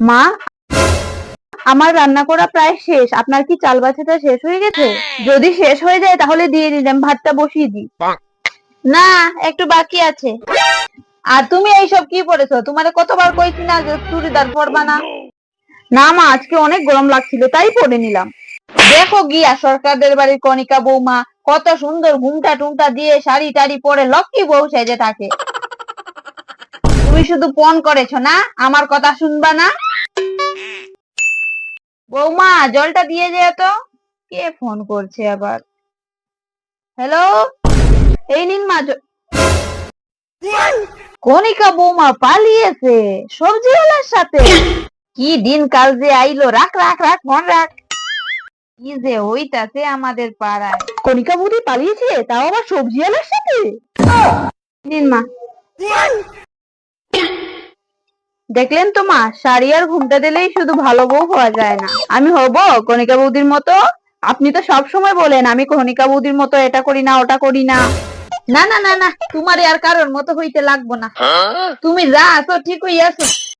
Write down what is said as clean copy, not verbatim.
মা, আমার রান্না করা প্রায় শেষ। আপনার কি চাল বাছাটা শেষ হয়ে গেছে? যদি শেষ হয়ে যায় তাহলে দিয়ে দিলাম, ভাতটা বসিয়ে দিই। না, একটু বাকি আছে। আর তুমি এইসব কি পরেছো? তোমারে কতবার কইছি না যে চুড়িদার পরবা না? না মা, আজকে অনেক গরম লাগছিল তাই পরে নিলাম। দেখো গিয়া সরকারদের বাড়ির কণিকা বৌমা কত সুন্দর ঘুমটা টুমটা দিয়ে শাড়ি টাড়ি পরে লক্ষ্মী বউ সেজে থাকে। তুমি শুধু পণ করেছো না, আমার কথা শুনবা না? বৌমা, জলটা দিয়ে যেও তো। কে ফোন করছে আবার? হ্যালো, এই নিন মা কণিকা বৌমা পালিয়েছে সবজিওয়ালার সাথে। কি দিন কাল যে আইলো, রাখ রাখ রাখ ফোন রাখ। কি যে হইতাছে আমাদের পাড়ায়, কণিকা বৌদি পালিয়েছে, তাও আবার সবজিওয়ালার সাথে। নিন মা। দেখলেন তো মা, শাড়ি আর ঘুমটা দিলেই শুধু ভালো বউ হওয়া যায় না। আমি হব কণিকা বৌদির মতো? আপনি তো সব সময় বলেন আমি কণিকা বৌদির মতো এটা করি না ওটা করি না। না না না না, তোমার আর কারোর মতো হইতে লাগবো না। তুমি যা আছো ঠিকই আছো।